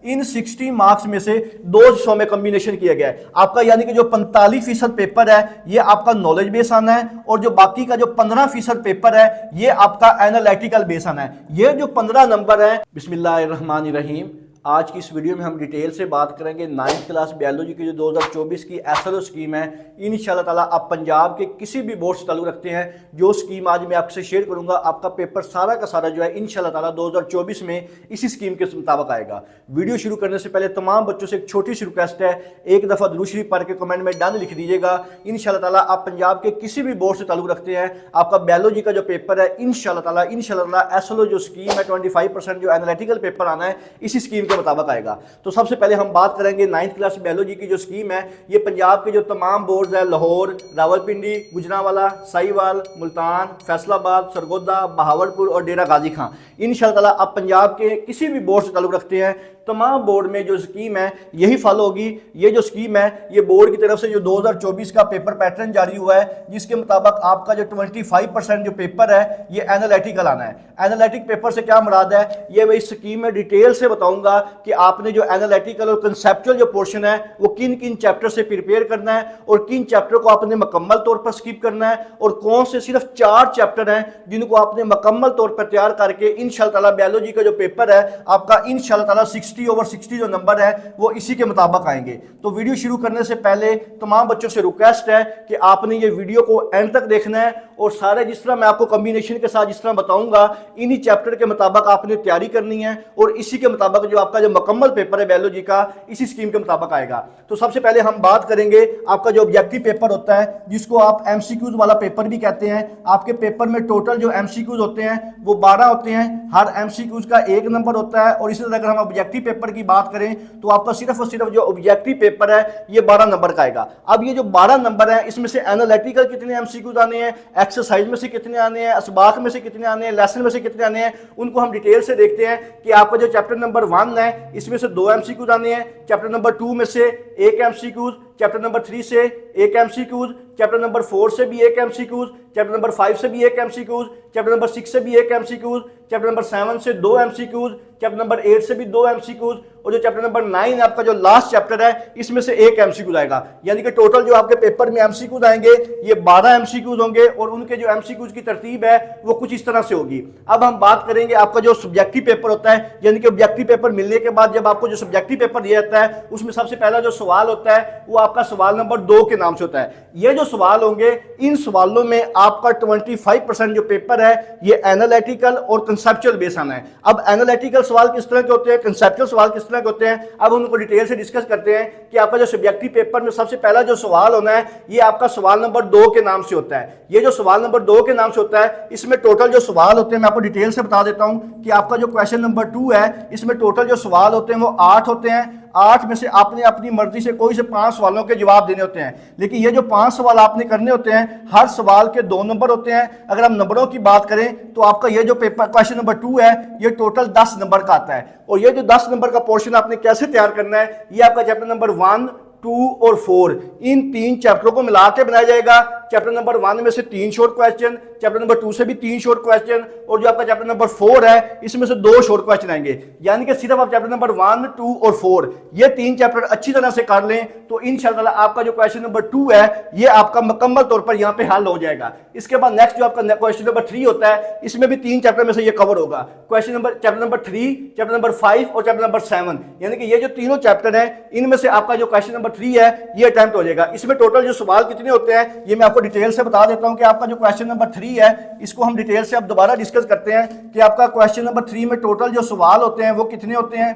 इन 60 marks में से दो हिस्सों में कॉम्बिनेशन किया गया है आपका, यानी कि जो 45% पेपर है ये आपका नॉलेज बेस आना है और जो बाकी का जो 15% पेपर है ये आपका एनालिटिकल बेस आना है। ये जो 15 नंबर है, बिस्मिल्लाहिर्रहमानिर्रहीम, आज की इस वीडियो में हम डिटेल से बात करेंगे 9th क्लास बायोलॉजी की जो 2024 की एसएलओ स्कीम है। इंशाल्लाह ताला आप पंजाब के किसी भी बोर्ड से ताल्लुक रखते हैं, जो स्कीम आज मैं आपसे शेयर करूंगा, आपका पेपर सारा का सारा जो है इंशाल्लाह ताला 2024 में इसी स्कीम के मुताबिक आएगा। वीडियो शुरू करने से पहले तमाम बच्चों से एक छोटी सी रिक्वेस्ट है, एक दफ़ा दुरूद शरीफ पढ़ के कमेंट में डन लिख दीजिएगा। इंशाल्लाह ताला आप पंजाब के किसी भी बोर्ड से ताल्लुक रखते हैं, आपका बायोलॉजी का जो पेपर है इंशाल्लाह ताला एसएलओ जो स्कीम है 25% जो एनालिटिकल पेपर आना है इसी स्कीम के मुताबिक आएगा। तो सबसे पहले हम बात करेंगे 9th क्लास बायोलॉजी की जो स्कीम है, ये पंजाब के जो तमाम बोर्ड है, लाहौर, रावलपिंडी, गुजरांवाला, साहिवाल, मुल्तान, फैसलाबाद, सरगोदा, बहावलपुर और डेरा गाजी खां, इंशाल्लाह ताला आप पंजाब के किसी भी बोर्ड से ताल्लुक रखते हैं, तमाम बोर्ड में जो स्कीम है यही फॉलो होगी। ये जो स्कीम है ये बोर्ड की तरफ से जो 2024 का पेपर पैटर्न जारी हुआ है, जिसके मुताबिक आपका जो 25% जो पेपर है ये एनालिटिकल आना है। एनालिटिक पेपर से क्या मुराद है, ये मैं इस स्कीम में डिटेल से बताऊंगा कि आपने जो एनालिटिकल और कंसेप्चुअल जो पोर्शन है वो किन किन चैप्टर से प्रिपेयर करना है और किन चैप्टर को आपने मुकम्मल तौर पर स्किप करना है और कौन से सिर्फ 4 चैप्टर हैं जिनको आपने मुकम्मल तौर पर तैयार करके इंशाल्लाह ताला बायोलॉजी का जो पेपर है आपका इंशाल्लाह ताला 60/60 जो नंबर है वो इसी के मुताबिक आएंगे। तो वीडियो शुरू करने से पहले तमाम बच्चों से रिक्वेस्ट है कि आपने ये वीडियो को एंड तक देखना है और सारे जिस तरह मैं आपको कॉम्बिनेशन के साथ जिस तरह बताऊंगा इन्हीं चैप्टर के मुताबिक आपने तैयारी करनी है और इसी के मुताबिक जो आपका जो मुकम्मल पेपर है बायोलॉजी का इसी स्कीम के मुताबिक आएगा। तो सबसे पहले हम बात करेंगे आपका जो ऑब्जेक्टिव पेपर होता है, जिसको आप एमसीक्यूज वाला पेपर भी कहते हैं। आपके पेपर में टोटल जो एमसीक्यूज होते हैं वो 12 होते हैं, हर एमसीक्यूज का 1 नंबर होता है और इसी तरह अगर हम ऑब्जेक्टिव पेपर की बात करें तो आपका सिर्फ और सिर्फ जो ऑब्जेक्टिव पेपर है ये 12 नंबर का आएगा। अब ये जो 12 नंबर है इसमें से एनालिटिकल कितने एमसीक्यूज आने हैं, एक्सरसाइज में से कितने आने हैं, असबाक में से कितने आने हैं, लेसन में से कितने आने हैं, उनको हम डिटेल से देखते हैं कि आपका जो चैप्टर नंबर 1 है इसमें से 2 एमसीक्यूज आने हैं, चैप्टर नंबर 2 में से 1 एमसीक्यूज, चैप्टर नंबर 3 से 1 एमसीक्यूज, चैप्टर नंबर 4 से भी 1 एमसीक्यूज, चैप्टर नंबर 5 से भी 1 एमसीक्यूज, चैप्टर नंबर 6 से भी 1 एमसीक्यूज, चैप्टर नंबर 7 से 2 एमसीक्यूज, चैप्टर नंबर 8 से भी 2 एमसीक्यूज और जो चैप्टर नंबर 9 आपका जो लास्ट चैप्टर है इसमें से 1 एमसीक्यूज आएगा। यानी कि टोटल जो आपके पेपर में एमसीक्यूज आएंगे ये 12 एमसीक्यूज होंगे और उनके जो एमसीक्यूज की तरतीब है वो कुछ इस तरह से होगी। अब हम बात करेंगे आपका जो सब्जेक्टिव पेपर होता है, यानी कि ऑब्जेक्टिव पेपर मिलने के बाद जब आपको जो सब्जेक्टिव पेपर दिया जाता है उसमें सबसे पहला जो सवाल होता है वो आपका सवाल नंबर 2 के नाम से होता है। ये जो सवाल होंगे इन सवालों में आपका 25% जो पेपर है ये एनालिटिकल और कंसेप्चुअल बेस आना है। अब एनालिटिकल सवाल किस तरह के होते हैं, कंसेप्चुअल सवाल किस तरह के होते हैं, अब हम उनको डिटेल से डिस्कस करते हैं कि आपका जो सब्जेक्टिव पेपर में सबसे पहला जो सवाल होना है ये आपका सवाल नंबर 2 के नाम से होता है। ये जो सवाल नंबर 2 के नाम से होता है इसमें टोटल जो सवाल होते हैं मैं आपको डिटेल से बता देता हूं कि आपका जो क्वेश्चन नंबर 2 है इसमें टोटल जो सवाल होते हैं वो 8 होते हैं। 8 में से आपने अपनी मर्जी से कोई से 5 सवालों के जवाब देने होते हैं, लेकिन ये जो 5 सवाल आपने करने होते हैं हर सवाल के 2 नंबर होते हैं। अगर हम नंबरों की बात करें तो आपका ये जो पेपर क्वेश्चन नंबर 2 है ये टोटल 10 नंबर का आता है और ये जो 10 नंबर का पोर्शन आपने कैसे तैयार करना है ये आपका चैप्टर नंबर 1, 2 और 4 इन 3 चैप्टरों को मिला के बनाया जाएगा। चैप्टर नंबर 1 में से 3 शॉर्ट क्वेश्चन, चैप्टर नंबर 2 से भी 3 शॉर्ट क्वेश्चन और जो आपका चैप्टर नंबर 4 है इसमें से 2 शॉर्ट क्वेश्चन आएंगे। यानी कि सिर्फ आप चैप्टर नंबर 1, 2 और 4 ये 3 चैप्टर अच्छी तरह से कर लें तो इंशाल्लाह आपका जो क्वेश्चन नंबर 2 है ये आपका मुकम्मल तौर पर यहाँ पे हल हो जाएगा। इसके बाद नेक्स्ट जो आपका क्वेश्चन नंबर 3 होता है इसमें भी 3 चैप्टर में से ये कवर होगा। Question number chapter number 3, chapter number 5 और चैप्टर नंबर 7, यानी कि ये जो तीनों चैप्टर हैं इनमें से आपका जो क्वेश्चन नंबर 3 है ये अटेम्प्ट हो जाएगा। इसमें टोटल जो सवाल कितने होते हैं ये मैं आपको डिटेल से बता देता हूं कि आपका जो क्वेश्चन नंबर 3 है इसको हम डिटेल से अब दोबारा डिस्कस करते हैं कि आपका क्वेश्चन नंबर 3 में टोटल जो सवाल होते हैं वो कितने होते हैं।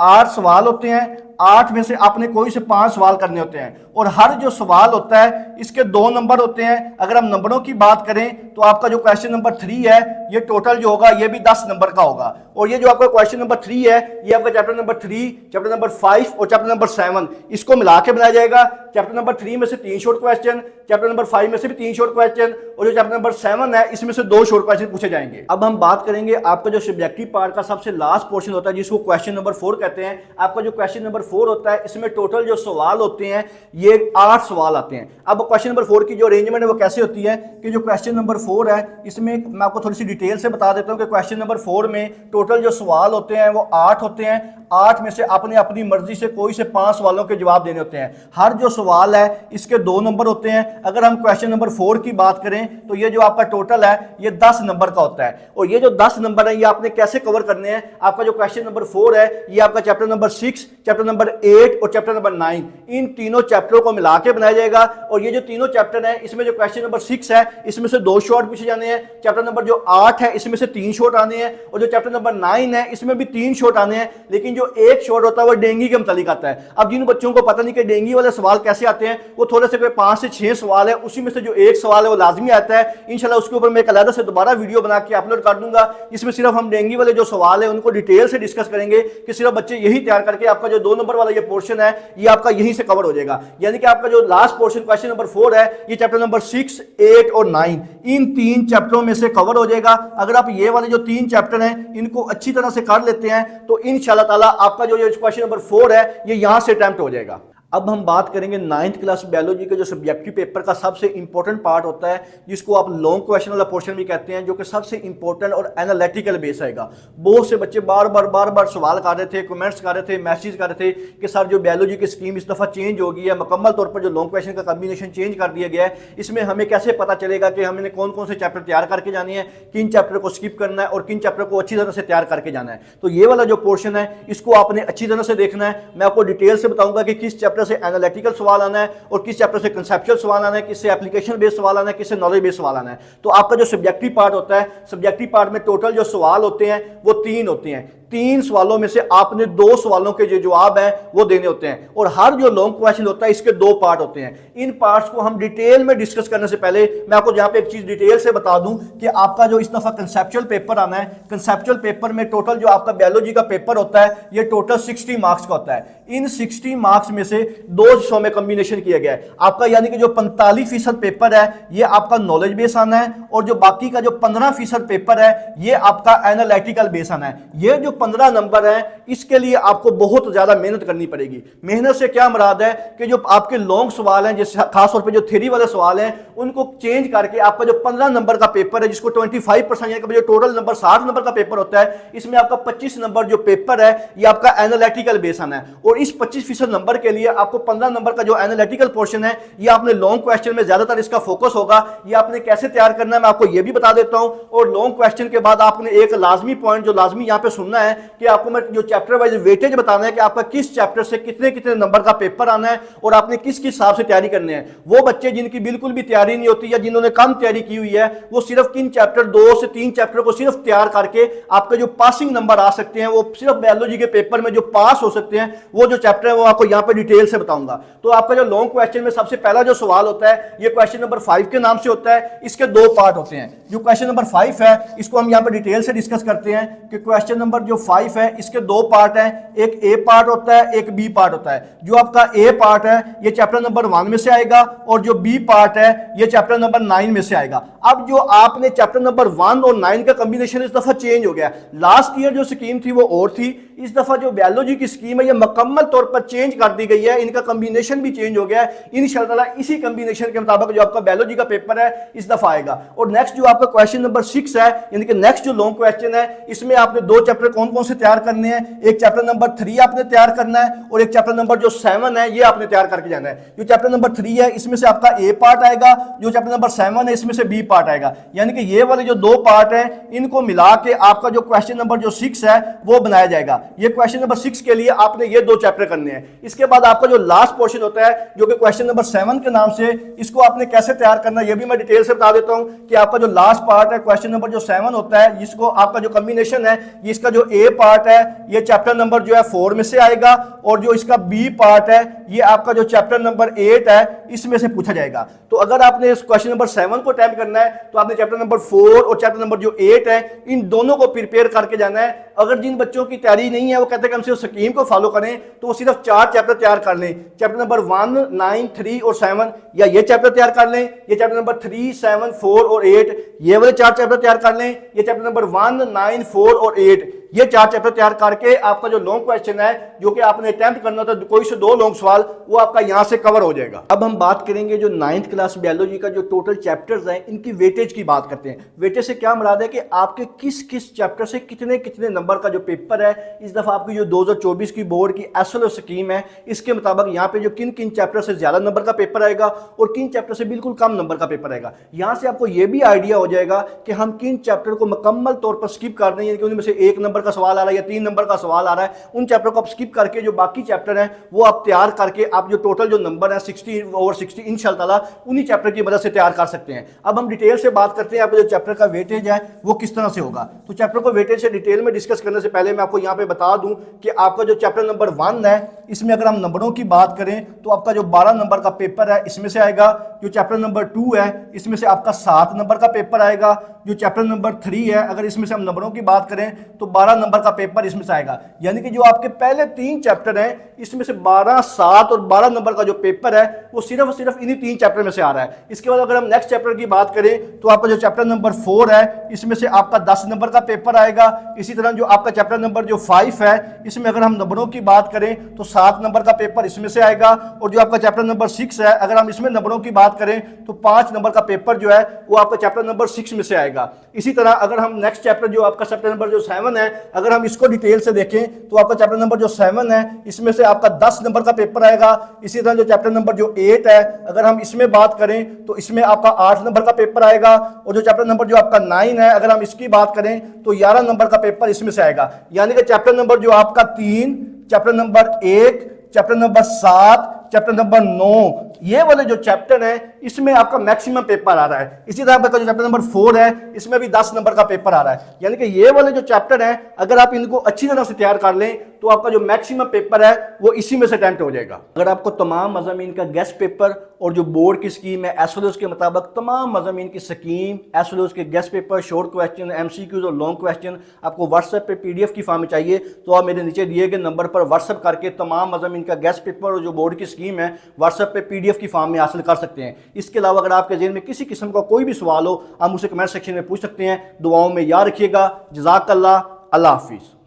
8 सवाल होते हैं, 8 में से आपने कोई से 5 सवाल करने होते हैं और हर जो सवाल होता है इसके 2 नंबर होते हैं। अगर हम नंबरों की बात करें तो आपका जो क्वेश्चन नंबर 3 है ये टोटल जो होगा ये भी 10 नंबर का होगा और ये जो आपका क्वेश्चन नंबर 3 है ये आपका चैप्टर नंबर 3, चैप्टर नंबर 5 और चैप्टर नंबर 7 इसको मिला के बनाया जाएगा। चैप्टर नंबर 3 में से 3 शॉर्ट क्वेश्चन, चैप्टर नंबर 5 में से भी 3 शॉर्ट क्वेश्चन और जो चैप्टर नंबर 7 है इसमें से 2 शॉर्ट क्वेश्चन पूछे जाएंगे। अब हम बात करेंगे आपका जो सब्जेक्टिव पार्ट का सबसे लास्ट पोर्शन होता है जिसको क्वेश्चन नंबर 4 कहते हैं। आपका जो क्वेश्चन नंबर 4 होता है, इसमें टोटल जो सवाल होते हैं ये 8 सवाल आते हैं। अब क्वेश्चन नंबर 4 की जो अरेंजमेंट है वो कैसे होती है कि जो क्वेश्चन नंबर 4 है इसमें मैं आपको थोड़ी सी डिटेल से बता देता हूं कि क्वेश्चन नंबर 4 में टोटल जो सवाल होते हैं वो 8 होते हैं। 8 में से आपने अपनी मर्जी से कोई से 5 सवालों के जवाब देने होते हैं। हर जो सवाल है इसके 2 नंबर होते हैं। अगर हम क्वेश्चन नंबर 4 की बात करें तो ये जो आपका टोटल है ये 10 नंबर का होता है, और ये जो 10 नंबर है ये आपने कैसे कवर करने हैं। आपका जो क्वेश्चन नंबर 4 है ये आपका चैप्टर नंबर 6, चैप्टर नंबर 8 और चैप्टर नंबर 9, इन तीनों चैप्टरों को मिला के बनाया जाएगा। और ये जो तीनों चैप्टर है इसमें जो क्वेश्चन नंबर 6 है इसमें से 2 शॉर्ट पूछे जाने हैं, चैप्टर नंबर जो 8 है इसमें से 3 शॉर्ट आने हैं, और जो चैप्टर नंबर 9 है इसमें भी 3 शॉर्ट आने हैं। लेकिन जो एक शॉर्ट होता है वो डेंगी के मुतालिक आता है। अब जिन बच्चों को पता नहीं कि डेंगी वाले सवाल कैसे आते हैं, वो थोड़े से 5 से 6 सवाल है, उसी में से जो एक सवाल है वो लाजमी आता है। इंशाल्लाह उसके ऊपर मैं एक अलग से दोबारा वीडियो बना के अपलोड कर दूंगा, इसमें सिर्फ हम डेंगी वाले जो सवाल है उनको डिटेल से डिस्कस करेंगे कि सिर्फ बच्चे यही तैयार करके आपका जो 2 नंबर वाला ये पोर्शन है ये आपका यहीं से कवर हो जाएगा। यानी कि आपका जो लास्ट पोर्शन क्वेश्चन नंबर 4 है ये चैप्टर नंबर 6, 8 और 9 इन 3 चैप्टरों में से कवर हो जाएगा। अगर आप ये वाले जो 3 चैप्टर हैं इनको अच्छी तरह से कर लेते हैं तो इंशाल्लाह ताला आपका जो क्वेश्चन नंबर 4 है ये यहां से अटेम्प्ट हो जाएगा। अब हम बात करेंगे 9th क्लास बायोलॉजी के जो सब्जेक्टिव पेपर का सबसे इंपॉर्टेंट पार्ट होता है, जिसको आप लॉन्ग क्वेश्चन वाला पोर्शन भी कहते हैं, जो कि सबसे इंपॉर्टेंट और एनालिटिकल बेस आएगा। बहुत से बच्चे बार बार सवाल कर रहे थे, कमेंट्स कर रहे थे, मैसेज कर रहे थे कि सर जो बायोलॉजी की स्कीम इस दफ़ा चेंज हो गई है, मुकम्मल तौर पर जो लॉन्ग क्वेश्चन का कॉम्बिनेशन चेंज कर दिया गया है, इसमें हमें कैसे पता चलेगा कि हमने कौन कौन से चैप्टर तैयार करके जाने हैं, किन चैप्टर को स्किप करना है और किन चैप्टर को अच्छी तरह से तैयार करके जाना है। तो ये वाला जो पोर्शन है इसको आपने अच्छी तरह से देखना है। मैं आपको डिटेल से बताऊंगा कि किस चैप्टर से एनालिटिकल सवाल आना है और किस चैप्टर से कंसेप्चुअल सवाल आना है, किससे एप्लीकेशन बेस्ड सवाल आना है, किससे नॉलेज बेस्ड सवाल आना है। तो आपका जो सब्जेक्टिव पार्ट होता है, सब्जेक्टिव पार्ट में टोटल जो सवाल होते हैं वो 3 होते हैं। 3 सवालों में से आपने 2 सवालों के जो जवाब है वो देने होते हैं, और हर जो लॉन्ग क्वेश्चन होता है इसके 2 पार्ट होते हैं। इन पार्ट्स को हम डिटेल में डिस्कस करने से पहले मैं आपको यहां पे एक चीज डिटेल से बता दूं कि आपका जो इस दफा कंसेप्चुअल पेपर आना है, कंसेप्चुअल पेपर में टोटल जो आपका बायोलॉजी का पेपर होता है ये टोटल 60 मार्क्स का होता है। इन 60 मार्क्स में से 2 हिस्सों में कॉम्बिनेशन किया गया है आपका, यानी कि जो 45% पेपर है ये आपका नॉलेज बेस आना है, और जो बाकी का जो 15% पेपर है ये आपका एनालिटिकल बेस आना है। ये जो 15 नंबर है इसके लिए आपको बहुत ज्यादा मेहनत करनी पड़ेगी। मेहनत से क्या मुराद है कि जो आपके लॉन्ग सवाल हैं, जैसे खासतौर पे जो थ्योरी वाले सवाल हैं, उनको चेंज करके आपका जो 15 नंबर का पेपर है, जिसको 25% यानी कि जो टोटल नंबर 60 नंबर का पेपर होता है, इसमें आपका 25 नंबर जो पेपर है ये आपका एनालिटिकल बेस आना है। और इस 25% नंबर के लिए आपको 15 नंबर का जो एनालिटिकल पोर्शन है ये आपने लॉन्ग क्वेश्चन में ज्यादातर इसका फोकस होगा। ये आपने कैसे तैयार करना है मैं आपको ये भी बता देता हूं। और लॉन्ग क्वेश्चन के बाद आपने एक लाजमी पॉइंट जो लाजमी यहां पे सुनना है कि आपको मैं जो चैप्टर वाइज वेटेज बताना है कि आपका किस चैप्टर से कितने कितने नंबर का पेपर आना है और आपने किस किस हिसाब से तैयारी करनी है। वो बच्चे जिनकी बिल्कुल भी तैयारी नहीं होती या जिन्होंने कम तैयारी की हुई है, वो सिर्फ किन चैप्टर 2 से 3 चैप्टर को सिर्फ तैयार करके आपके जो पासिंग नंबर आ सकते हैं, वो सिर्फ बायोलॉजी के पेपर में जो पास हो सकते हैं, वो जो चैप्टर है वो आपको यहां पे डिटेल से बताऊंगा। तो आपका जो लॉन्ग क्वेश्चन में सबसे पहला जो सवाल होता है ये क्वेश्चन नंबर 5 के नाम से होता है। इसके 2 पार्ट होते हैं। जो क्वेश्चन नंबर 5 है इसको हम यहां पे डिटेल से डिस्कस करते हैं कि क्वेश्चन नंबर जो 5 है इसके 2 पार्ट हैं, एक ए पार्ट होता है, एक बी पार्ट होता है। जो आपका ए पार्ट है ये चैप्टर नंबर 1 में से आएगा और जो बी पार्ट है ये चैप्टर नंबर 9 में से आएगा। अब जो आपने चैप्टर नंबर 1 और 9 का कॉम्बिनेशन इस दफा चेंज हो गया। लास्ट ईयर जो स्कीम थी वो और थी, इस दफा जो बायोलॉजी की स्कीम है ये मुकम्मल तौर पर चेंज कर दी गई है, इनका कॉम्बिनेशन भी चेंज हो गया है। इंशाअल्लाह इसी कॉम्बिनेशन के मुताबिक जो आपका बायोलॉजी का पेपर है इस दफा आएगा। और नेक्स्ट जो आपका क्वेश्चन नंबर 6 है, यानी कि नेक्स्ट जो लॉन्ग क्वेश्चन है, इसमें आपने 2 चैप्टर कौन कौन से तैयार करने हैं। एक चैप्टर नंबर 3 आपने तैयार करना है और एक चैप्टर नंबर जो 7 है ये आपने तैयार करके जाना है। जो चैप्टर नंबर 3 है इसमें से आपका ए पार्ट आएगा, जो चैप्टर नंबर 7 है इसमें से बी पार्ट आएगा। यानी कि ये वाले जो 2 पार्ट है इनको मिला के आपका जो क्वेश्चन नंबर जो 6 है वो बनाया जाएगा। ये क्वेश्चन नंबर 6 के लिए आपने ये 2 चैप्टर करने हैं। इसके बाद आपका जो लास्ट पोर्शन होता है जो कि क्वेश्चन नंबर 7 के नाम से, इसको आपने कैसे तैयार करना है ये भी मैं डिटेल से बता देता हूं कि आपका जो लास्ट पार्ट है क्वेश्चन नंबर जो 7 होता है, जिसको आपका जो कॉम्बिनेशन है इसका जो ए पार्ट है ये चैप्टर नंबर जो है 4 में से आएगा और जो इसका बी पार्ट है ये आपका जो चैप्टर नंबर 8 है इसमें से पूछा जाएगा। तो अगर आपने इस क्वेश्चन नंबर 7 को अटेम्प्ट करना है तो आपने चैप्टर नंबर 4 और चैप्टर नंबर जो 8 है इन दोनों को प्रिपेयर करके जाना है। अगर जिन बच्चों की तैयारी नहीं है वो कहते हैं कि हम सिर्फ स्कीम को फॉलो करें, तो वो सिर्फ 4 चैप्टर तैयार कर लें, चैप्टर नंबर 1, 9, 3 और 7, या ये चैप्टर तैयार कर लें, ये चैप्टर नंबर 3, 7, 4 और 8, ये वाले 4 चैप्टर तैयार कर लें, ये चैप्टर नंबर 1, 9, 4 और 8, ये 4 चैप्टर तैयार करके आपका जो लॉन्ग क्वेश्चन है जो कि आपने अटेम्प्ट करना था कोई से 2 लॉन्ग सवाल, वो आपका यहां से कवर हो जाएगा। अब हम बात करेंगे जो 9th क्लास बायोलॉजी का जो टोटल चैप्टर्स हैं इनकी वेटेज की बात करते हैं। वेटेज से क्या मुराद है कि आपके किस किस चैप्टर से कितने कितने नंबर का जो पेपर है। इस दफा आपकी जो 2024 की बोर्ड की एसएलओ स्कीम है इसके मुताबिक यहाँ पे जो किन किन चैप्टर से ज्यादा नंबर का पेपर आएगा और किन चैप्टर से बिल्कुल कम नंबर का पेपर आएगा। यहां से आपको यह भी आइडिया हो जाएगा कि हम किन चैप्टर को मुकम्मल तौर पर स्किप कर रहे हैं कि उनमें से 1 नंबर का सवाल आ रहा है या 3 नंबर का सवाल आ रहा है। उन चैप्टर को आप स्किप करके जो बाकी चैप्टर हैं वो आप तैयार करके आप जो टोटल जो नंबर है 60/60 इंशाल्लाह उन्हीं चैप्टर की मदद से तैयार कर सकते हैं। अब हम डिटेल से बात करते हैं आपका जो चैप्टर का वेटेज है वो किस तरह से होगा। तो चैप्टर को वेटेज से डिटेल में डिस्कस करने से पहले मैं आपको यहां पे बता दूं कि आपका जो चैप्टर नंबर 1 है इसमें अगर हम नंबरों की बात करें तो आपका जो 12 नंबर का पेपर है इसमें से आएगा। जो चैप्टर नंबर 2 है इसमें से आपका 7 नंबर का पेपर आएगा। जो चैप्टर नंबर 3 है अगर इसमें से हम नंबरों की बात करें तो 12 नंबर का पेपर इसमें से आएगा। यानी कि जो आपके पहले 3 चैप्टर हैं इसमें से 12, 7 और 12 नंबर का जो पेपर है वो सिर्फ और सिर्फ इन्हीं 3 चैप्टर में से आ रहा है। इसके बाद अगर हम नेक्स्ट चैप्टर की बात करें तो आपका जो चैप्टर नंबर 4 है इसमें से आपका 10 नंबर का पेपर आएगा। इसी तरह जो आपका चैप्टर नंबर जो 5 है इसमें अगर हम नंबरों की बात करें तो 7 नंबर का पेपर इसमें से आएगा। और जो आपका चैप्टर नंबर 6 है अगर हम इसमें नंबरों की बात करें तो 5 नंबर का पेपर जो है वो आपका चैप्टर नंबर 6 में से आएगा। इसी तरह अगर हम नेक्स्ट चैप्टर जो आपका चैप्टर नंबर जो 7 है अगर हम इसको डिटेल से देखें तो आपका चैप्टर नंबर जो 7 है इसमें से आपका 10 नंबर का पेपर आएगा। इसी तरह जो चैप्टर नंबर जो 8 है अगर हम इसमें बात करें तो इसमें आपका 8 नंबर का पेपर आएगा। और जो चैप्टर नंबर जो आपका 9 है अगर हम इसकी बात करें तो 11 नंबर का पेपर इसमें से आएगा। यानी कि चैप्टर नंबर जो आपका 3, chapter number 1, chapter number 7, chapter number 9 ये वाले जो चैप्टर है इसमें आपका मैक्सिमम पेपर आ रहा है। इसी तरह आपका जो चैप्टर नंबर 4 है इसमें भी 10 नंबर का पेपर आ रहा है। यानी कि ये वाले जो चैप्टर हैं अगर आप इनको अच्छी तरह से तैयार कर लें तो आपका जो मैक्सिमम पेपर है वो इसी में से अटेम्प्ट हो जाएगा। अगर आपको तमाम मज़ामीन का गेस्ट पेपर और जो बोर्ड की स्कीम है एसओएस के मुताबिक तमाम मज़ामीन की स्कीम, एसओएस के guest paper, short question, MCQs और लॉन्ग क्वेश्चन आपको व्हाट्सएप पे पीडीएफ की फॉर्म में चाहिए तो आप मेरे नीचे दिए गए नंबर पर व्हाट्सएप करके तमाम मज़ामीन का गेस्ट पेपर और जो बोर्ड की स्कीम है व्हाट्सएप पे पीडीएफ की फॉर्म में हासिल कर सकते हैं। इसके अलावा अगर आपके ज़हन में किसी किस्म का कोई भी सवाल हो आप मुझसे कमेंट सेक्शन में पूछ सकते हैं। दुआओं में याद रखिएगा। जज़ाकल्लाह। अल्लाह हाफिज़।